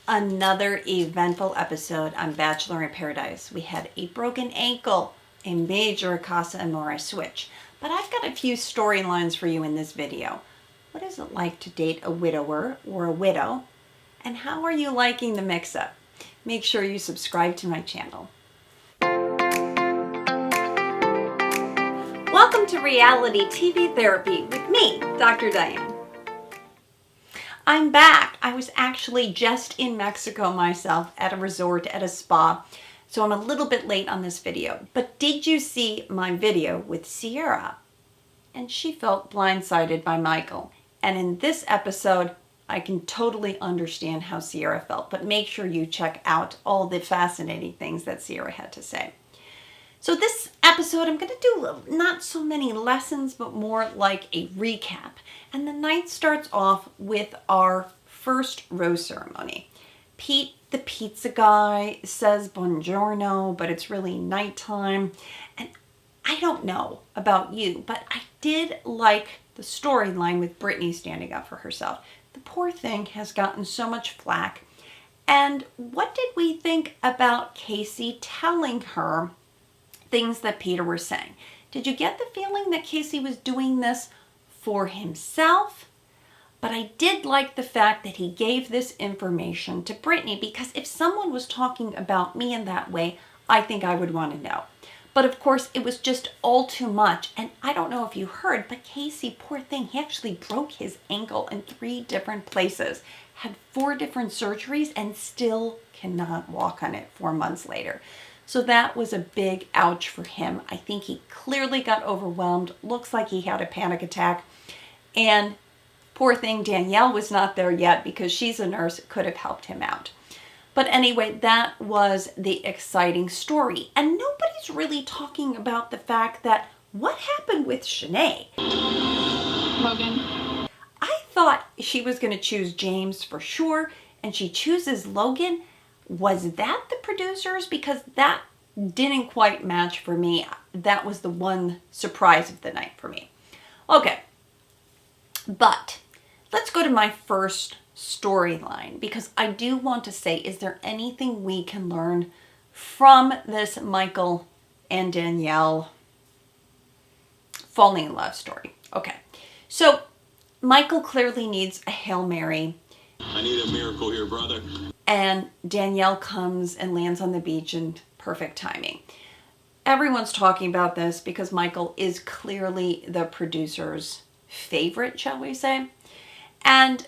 Another eventful episode on Bachelor in Paradise. We had a broken ankle, a major Casa Amore switch. But I've got a few storylines for you in this video. What is it like to date a widower or a widow? And how are you liking the mix-up? Make sure you subscribe to my channel. Welcome to Reality TV Therapy with me, Dr. Diane. I'm back. I was actually just in Mexico myself at a resort at a spa, so I'm a little bit late on this video. But did you see my video with Sierra? And she felt blindsided by Michael. And in this episode, I can totally understand how Sierra felt, but make sure you check out all the fascinating things that Sierra had to say. So this episode, I'm going to do not so many lessons, but more like a recap. And the night starts off with our first rose ceremony. Pete, the pizza guy, says buongiorno, but it's really nighttime. And I don't know about you, but I did like the storyline with Brittany standing up for herself. The poor thing has gotten so much flack. And what did we think about Casey telling her things that Peter was saying? Did you get the feeling that Casey was doing this for himself? But I did like the fact that he gave this information to Brittany, because if someone was talking about me in that way, I think I would want to know. But of course, it was just all too much. And I don't know if you heard, but Casey, poor thing, he actually broke his ankle in 3 different places, had 4 different surgeries, and still cannot walk on it 4 months later. So that was a big ouch for him. I think he clearly got overwhelmed. Looks like he had a panic attack. And poor thing, Danielle was not there yet because she's a nurse, could have helped him out. But anyway, that was the exciting story. And nobody's really talking about the fact that what happened with Shanae. Logan. I thought she was going to choose James for sure, and she chooses Logan. Was that the producers? Because that didn't quite match for me. That was the one surprise of the night for me. Okay, but let's go to my first storyline, because I do want to say, is there anything we can learn from this Michael and Danielle falling in love story? Okay, so Michael clearly needs a Hail Mary. I need a miracle here, brother. And Danielle comes and lands on the beach in perfect timing. Everyone's talking about this because Michael is clearly the producer's favorite, shall we say. And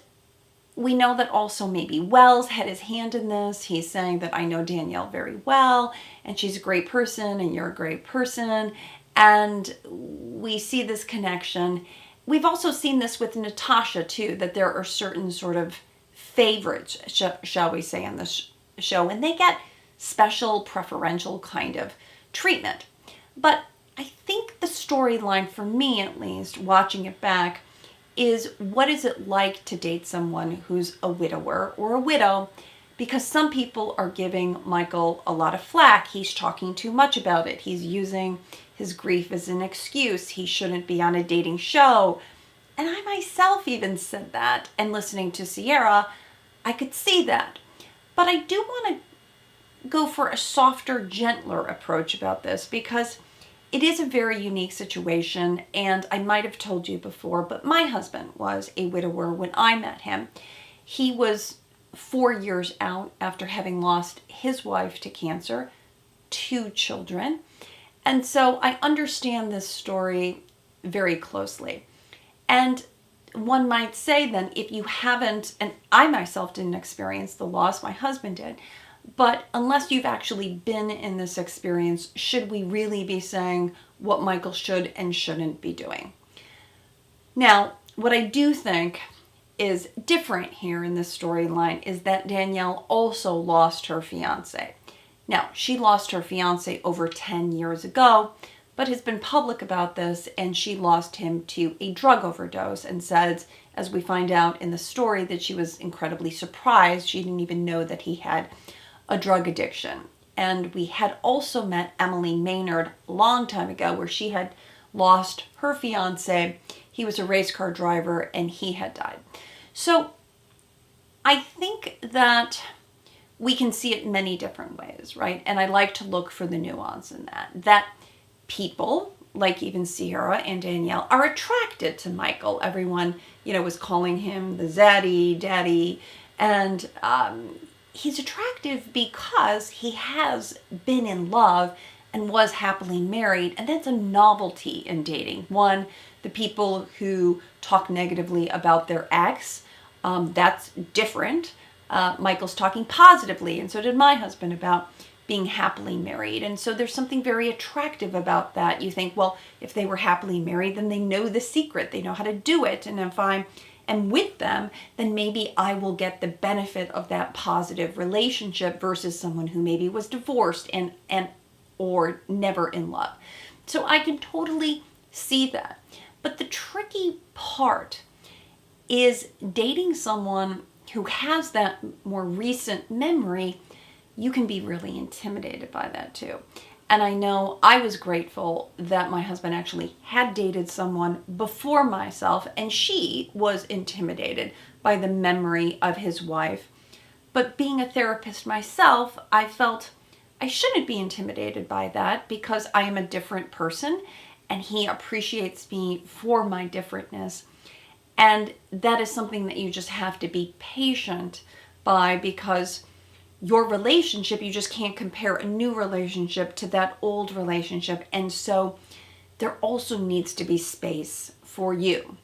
we know that also maybe Wells had his hand in this. He's saying that I know Danielle very well, and she's a great person, and you're a great person. And we see this connection. We've also seen this with Natasha, too, that there are certain sort of favorites, shall we say, on this show, and they get special preferential kind of treatment. But I think the storyline, for me at least, watching it back, is what is it like to date someone who's a widower or a widow? Because some people are giving Michael a lot of flack. He's talking too much about it. He's using his grief as an excuse. He shouldn't be on a dating show. And I myself even said that, and listening to Sierra, I could see that. But I do want to go for a softer, gentler approach about this, because it is a very unique situation, and I might have told you before, but my husband was a widower when I met him. He was 4 years out after having lost his wife to cancer, 2 children. And so I understand this story very closely. And one might say then, if you haven't, and I myself didn't experience the loss, my husband did, but unless you've actually been in this experience, should we really be saying what Michael should and shouldn't be doing? Now, what I do think is different here in this storyline is that Danielle also lost her fiance. Now, she lost her fiance over 10 years ago, but has been public about this, and she lost him to a drug overdose, and says, as we find out in the story, that she was incredibly surprised. She didn't even know that he had a drug addiction. And we had also met Emily Maynard a long time ago, where she had lost her fiance. He was a race car driver, and he had died. So I think that we can see it in many different ways, right? And I like to look for the nuance in that. That people, like even Sierra and Danielle, are attracted to Michael. Everyone, was calling him the zaddy, daddy. And he's attractive because he has been in love and was happily married. And that's a novelty in dating. One, the people who talk negatively about their ex, that's different. Michael's talking positively, and so did my husband, about being happily married. And so there's something very attractive about that. You think, well, if they were happily married, then they know the secret. They know how to do it. And if I am with them, then maybe I will get the benefit of that positive relationship versus someone who maybe was divorced and or never in love. So I can totally see that. But the tricky part is dating someone who has that more recent memory. You can be really intimidated by that too. And I know I was grateful that my husband actually had dated someone before myself, and she was intimidated by the memory of his wife. But being a therapist myself, I felt I shouldn't be intimidated by that because I am a different person and he appreciates me for my differentness. And that is something that you just have to be patient by, because your relationship, you just can't compare a new relationship to that old relationship. And so there also needs to be space for you.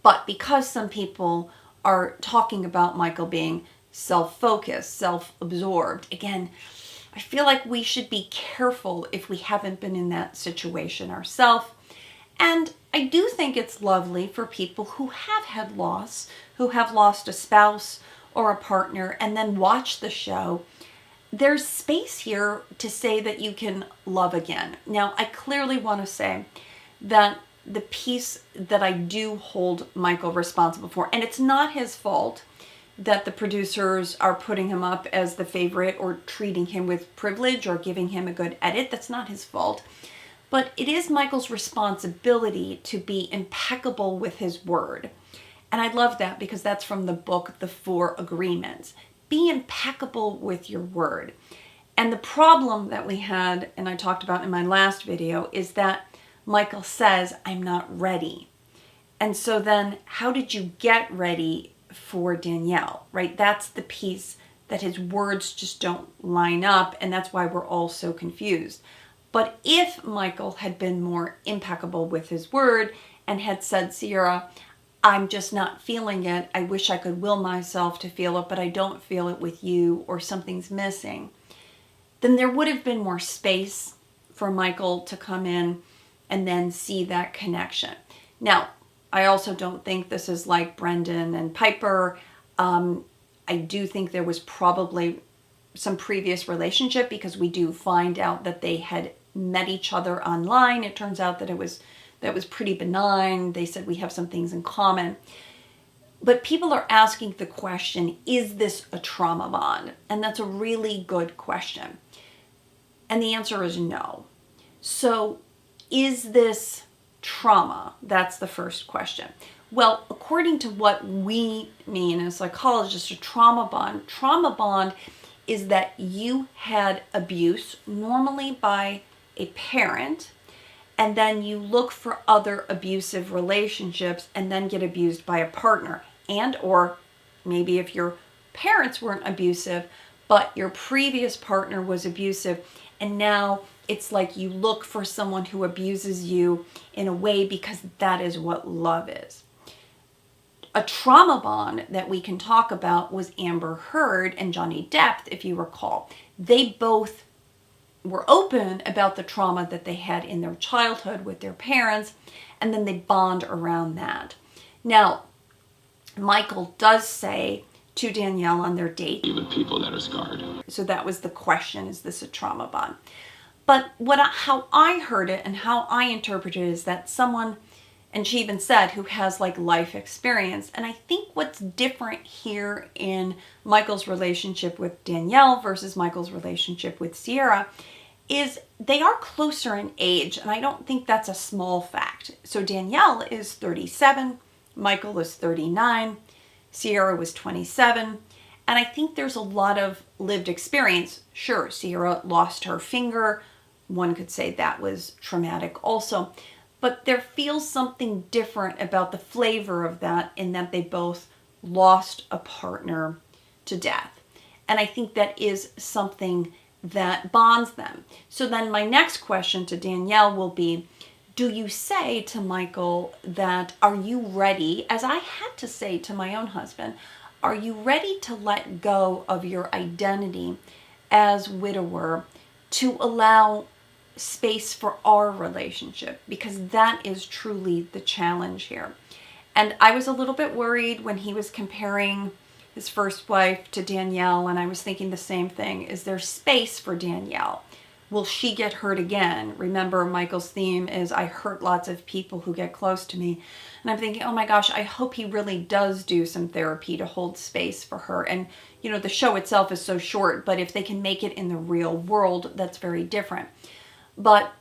But because some people are talking about Michael being self-focused, self-absorbed, again, I feel like we should be careful if we haven't been in that situation ourselves. And I do think it's lovely for people who have had loss, who have lost a spouse or a partner, and then watch the show. There's space here to say that you can love again. Now, I clearly want to say that the piece that I do hold Michael responsible for, and it's not his fault that the producers are putting him up as the favorite or treating him with privilege or giving him a good edit. That's not his fault. But it is Michael's responsibility to be impeccable with his word. And I love that because that's from the book, The 4 Agreements. Be impeccable with your word. And the problem that we had, and I talked about in my last video, is that Michael says, I'm not ready. And so then how did you get ready for Danielle, right? That's the piece that his words just don't line up, and that's why we're all so confused. But if Michael had been more impeccable with his word and had said, Sierra, I'm just not feeling it. I wish I could will myself to feel it, but I don't feel it with you, or something's missing, then there would have been more space for Michael to come in and then see that connection. Now, I also don't think this is like Brendan and Piper. I do think there was probably some previous relationship, because we do find out that they had met each other online. It turns out that it was pretty benign. They said we have some things in common. But people are asking the question, is this a trauma bond? And that's a really good question. And the answer is no. So is this trauma? That's the first question. Well, according to what we mean as psychologists, a trauma bond is that you had abuse, normally by a parent, and then you look for other abusive relationships and then get abused by a partner. And or maybe if your parents weren't abusive, but your previous partner was abusive, and now it's like you look for someone who abuses you in a way because that is what love is. A trauma bond that we can talk about was Amber Heard and Johnny Depp, if you recall. They both were open about the trauma that they had in their childhood with their parents, and then they bond around that. Now, Michael does say to Danielle on their date, Even people that are scarred. so that was the question, is this a trauma bond? But how I heard it and how I interpreted it is that someone, and she even said, who has like life experience. And I think what's different here in Michael's relationship with Danielle versus Michael's relationship with Sierra is they are closer in age. And I don't think that's a small fact. So Danielle is 37, Michael is 39, Sierra was 27. And I think there's a lot of lived experience. Sure, Sierra lost her finger. One could say that was traumatic also. But there feels something different about the flavor of that in that they both lost a partner to death. And I think that is something that bonds them. So then my next question to Danielle will be, do you say to Michael that, are you ready, as I had to say to my own husband, are you ready to let go of your identity as widower to allow space for our relationship? Because that is truly the challenge here. And I was a little bit worried when he was comparing his first wife to Danielle, and I was thinking the same thing. Is there space for Danielle? Will she get hurt again? Remember, Michael's theme is, I hurt lots of people who get close to me. And I'm thinking, oh my gosh, I hope he really does do some therapy to hold space for her. And, you know, the show itself is so short, but if they can make it in the real world, that's very different. But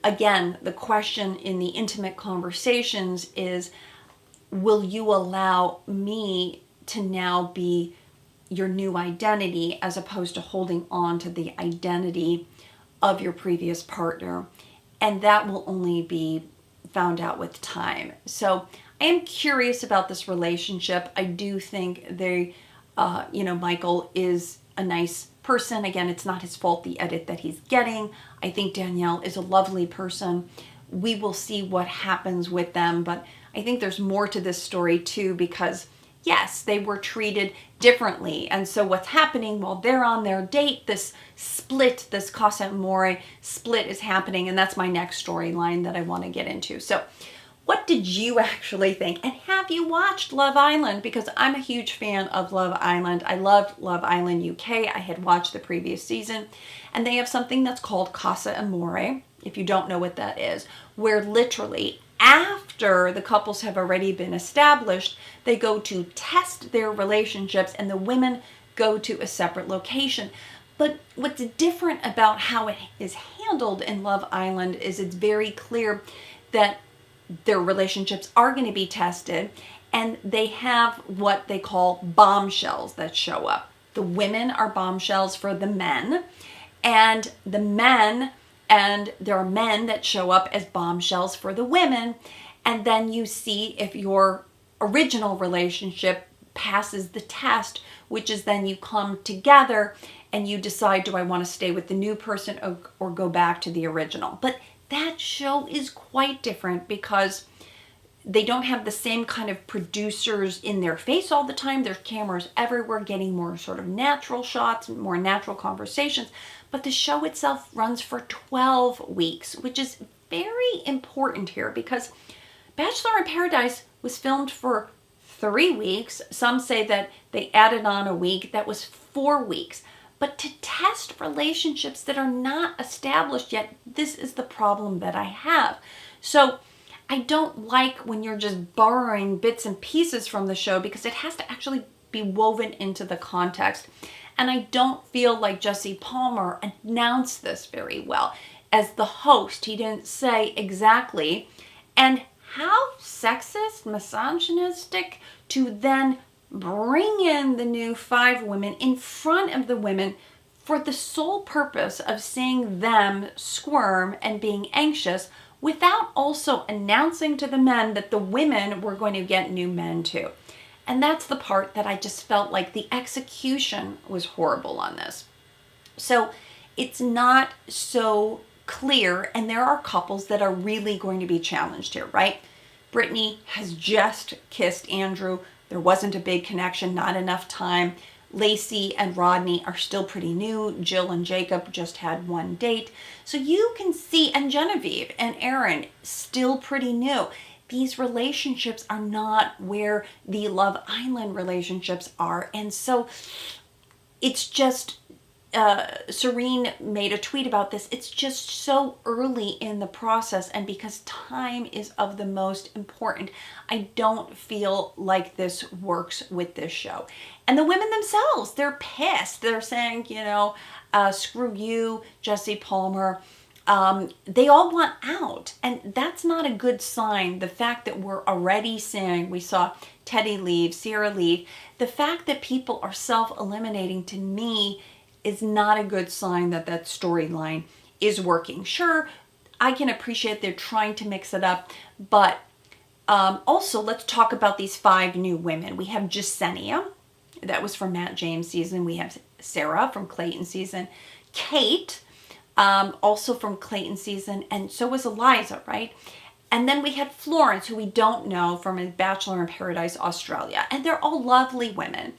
again, the question in the intimate conversations is, will you allow me to now be your new identity as opposed to holding on to the identity of your previous partner? And that will only be found out with time. So I am curious about this relationship. I do think Michael is a nice person. Again, it's not his fault, the edit that he's getting. I think Danielle is a lovely person. We will see what happens with them, but I think there's more to this story too, because yes, they were treated differently. And so what's happening while they're on their date, this split, this Casa Amore split is happening. And that's my next storyline that I want to get into. So what did you actually think? And have you watched Love Island? Because I'm a huge fan of Love Island. I loved Love Island UK. I had watched the previous season. And they have something that's called Casa Amore, if you don't know what that is, where literally after the couples have already been established, they go to test their relationships and the women go to a separate location. But what's different about how it is handled in Love Island is it's very clear that their relationships are going to be tested, and they have what they call bombshells that show up. The women are bombshells for the men, and there are men that show up as bombshells for the women. And then you see if your original relationship passes the test, which is then you come together and you decide, do I want to stay with the new person or go back to the original? But that show is quite different because they don't have the same kind of producers in their face all the time. There's cameras everywhere, getting more sort of natural shots, more natural conversations. But the show itself runs for 12 weeks, which is very important here because Bachelor in Paradise was filmed for 3 weeks. Some say that they added on a week. That was 4 weeks. But to test relationships that are not established yet, this is the problem that I have. So I don't like when you're just borrowing bits and pieces from the show because it has to actually be woven into the context. And I don't feel like Jesse Palmer announced this very well. As the host, he didn't say exactly. And how sexist, misogynistic to then bring in the new 5 women in front of the women for the sole purpose of seeing them squirm and being anxious without also announcing to the men that the women were going to get new men too. And that's the part that I just felt like the execution was horrible on this. So it's not so clear, and there are couples that are really going to be challenged here, right? Brittany has just kissed Andrew. There wasn't a big connection, not enough time. Lacey and Rodney are still pretty new. Jill and Jacob just had 1 date. So you can see, and Genevieve and Aaron, still pretty new. These relationships are not where the Love Island relationships are. And so it's just, Serene made a tweet about this. It's just so early in the process. And because time is of the most important, I don't feel like this works with this show. And the women themselves, they're pissed. They're saying, screw you, Jesse Palmer. they all want out. And that's not a good sign. The fact that we're already seeing, we saw Teddy leave, Sierra leave, the fact that people are self-eliminating to me is not a good sign that that storyline is working. Sure, I can appreciate they're trying to mix it up, but also let's talk about these 5 new women. We have Jasenia, that was from Matt James' season. We have Sarah from Clayton season. Kate, also from Clayton season, and so was Eliza, right? And then we had Florence, who we don't know, from a Bachelor in Paradise Australia. And they're all lovely women.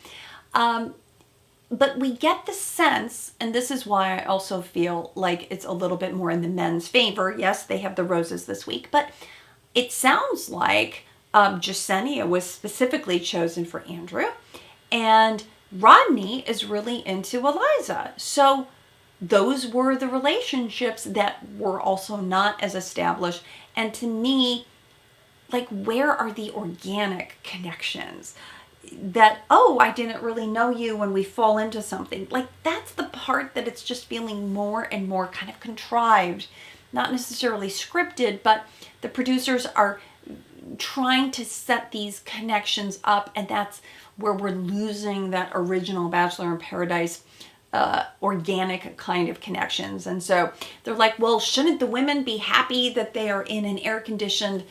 But we get the sense, and this is why I also feel like it's a little bit more in the men's favor. Yes, they have the roses this week, but it sounds like Jasenia was specifically chosen for Andrew, and Rodney is really into Eliza. So those were the relationships that were also not as established. And to me, like, where are the organic connections? That, oh, I didn't really know you when we fall into something. Like, that's the part that it's just feeling more and more kind of contrived. Not necessarily scripted, but the producers are trying to set these connections up, and that's where we're losing that original Bachelor in Paradise organic kind of connections. And so they're like, well, shouldn't the women be happy that they are in an air-conditioned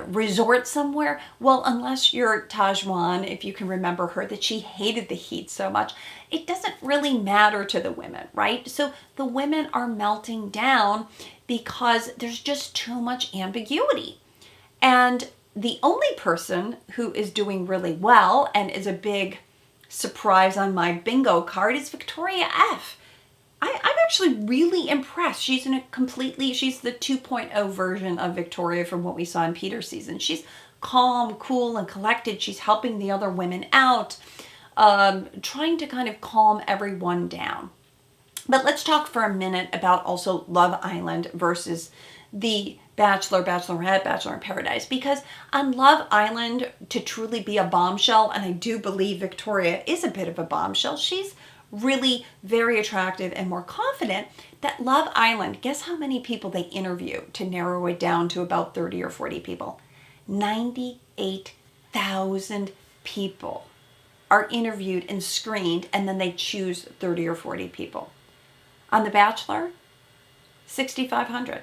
resort somewhere? Well, unless you're Tajwan, if you can remember her, that she hated the heat so much, it doesn't really matter to the women, right? So the women are melting down because there's just too much ambiguity. And the only person who is doing really well and is a big surprise on my bingo card is Victoria F. I'm actually really impressed. She's the 2.0 version of Victoria from what we saw in Peter's season. She's calm, cool, and collected. She's helping the other women out, trying to kind of calm everyone down. But let's talk for a minute about also Love Island versus the Bachelor, Bachelorette, Bachelor in Paradise. Because on Love Island, to truly be a bombshell, and I do believe Victoria is a bit of a bombshell, she's really very attractive and more confident. That Love Island, guess how many people they interview to narrow it down to about 30 or 40 people? 98,000 people are interviewed and screened, and then they choose 30 or 40 people. On The Bachelor, 6,500.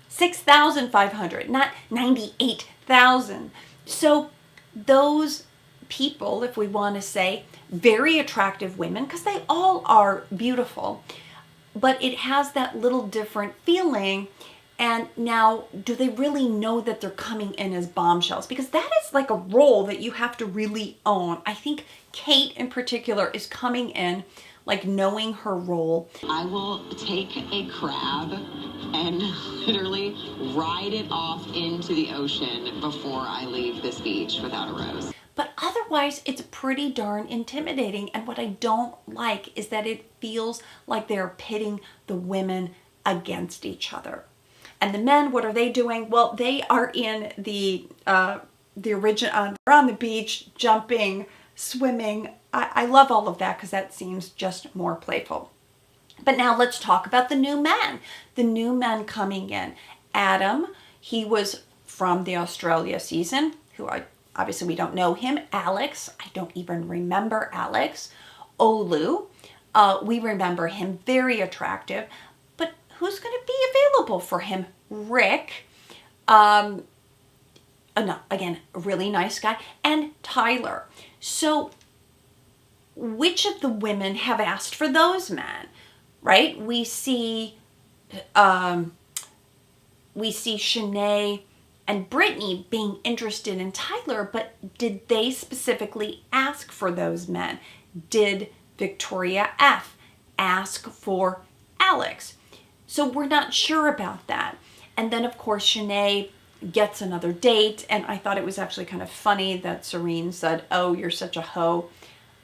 6,500, not 98,000. So those people, if we want to say, very attractive women, because they all are beautiful, but it has that little different feeling. And now, do they really know that they're coming in as bombshells? Because that is like a role that you have to really own. I think Kate in particular is coming in like knowing her role. I will take a crab and literally ride it off into the ocean before I leave this beach without a rose. But otherwise, it's pretty darn intimidating. And what I don't like is that it feels like they're pitting the women against each other. And the men, what are they doing? Well, they are in the original, they're on the beach, jumping, swimming. I love all of that because that seems just more playful. But now let's talk about the new men. The new men coming in. Adam, he was from the Australia season, obviously we don't know him. Alex, I don't even remember Alex. Olu, we remember him, very attractive. But who's going to be available for him? Rick, no, again, a really nice guy. And Tyler. So which of the women have asked for those men, right? We see Shanae and Brittany being interested in Tyler, but did they specifically ask for those men? Did Victoria F ask for Alex? So we're not sure about that. And then, of course, Shanae gets another date, and I thought it was actually kind of funny that Serene said, "Oh, you're such a hoe."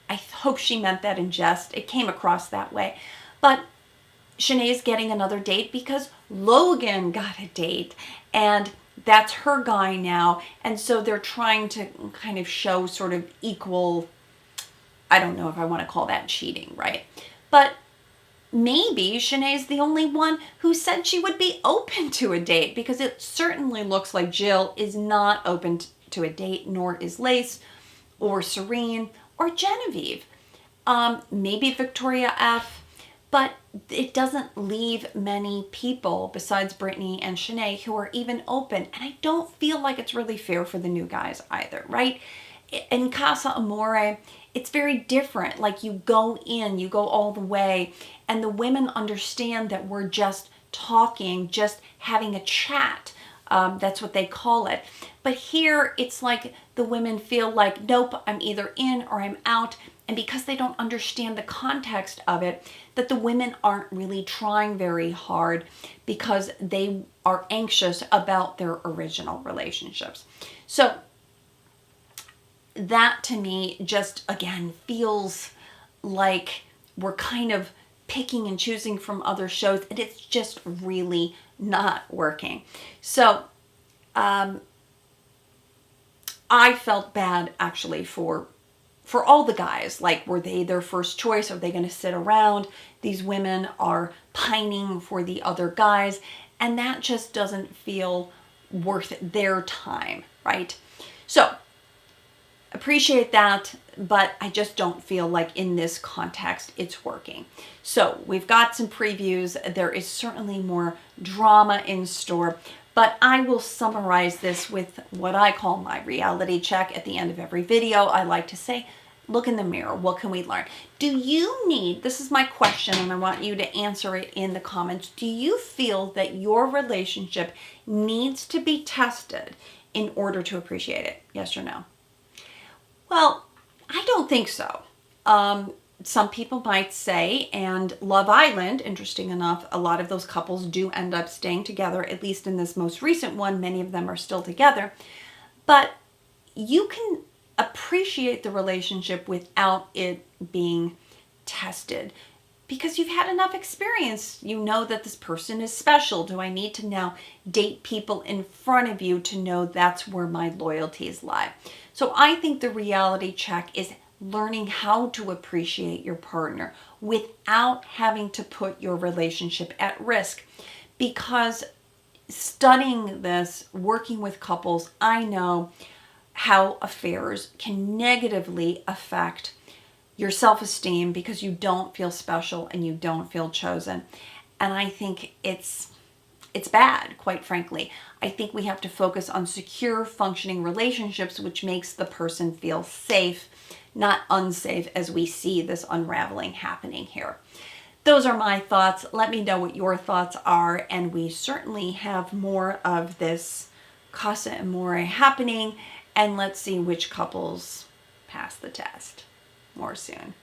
I hope she meant that in jest. It came across that way. But Shanae's getting another date because Logan got a date, and that's her guy now. And so they're trying to kind of show sort of equal, I don't know if I want to call that cheating, right? But maybe Shanae's the only one who said she would be open to a date, because it certainly looks like Jill is not open to a date, nor is Lace or Serene or Genevieve. Maybe Victoria F, but it doesn't leave many people besides Brittany and Shanae who are even open. And I don't feel like it's really fair for the new guys either, right? In Casa Amore, it's very different. Like, you go in, you go all the way, and the women understand that we're just talking, just having a chat. That's what they call it. But here, it's like the women feel like, nope, I'm either in or I'm out. And because they don't understand the context of it, that the women aren't really trying very hard because they are anxious about their original relationships. So that to me just, again, feels like we're kind of picking and choosing from other shows, and it's just really not working. So I felt bad actually for all the guys. Like, were they their first choice? Are they going to sit around? These women are pining for the other guys, and that just doesn't feel worth their time, right? So appreciate that, but I just don't feel like in this context it's working. So we've got some previews. There is certainly more drama in store, but I will summarize this with what I call my reality check. At the end of every video, I like to say, look in the mirror. What can we learn? Do you need, this is my question, and I want you to answer it in the comments. Do you feel that your relationship needs to be tested in order to appreciate it? Yes or no? Well, I don't think so. Some people might say, and Love Island, interesting enough, a lot of those couples do end up staying together, at least in this most recent one. Many of them are still together. But you can appreciate the relationship without it being tested, because you've had enough experience. You know that this person is special. Do I need to now date people in front of you to know that's where my loyalties lie? So I think the reality check is learning how to appreciate your partner without having to put your relationship at risk. Because studying this, working with couples, I know how affairs can negatively affect your self-esteem because you don't feel special and you don't feel chosen. And I think it's bad, quite frankly. I think we have to focus on secure, functioning relationships, which makes the person feel safe, not unsafe, as we see this unraveling happening here. Those are my thoughts. Let me know what your thoughts are, and we certainly have more of this Casa Amore happening, and let's see which couples pass the test. More soon.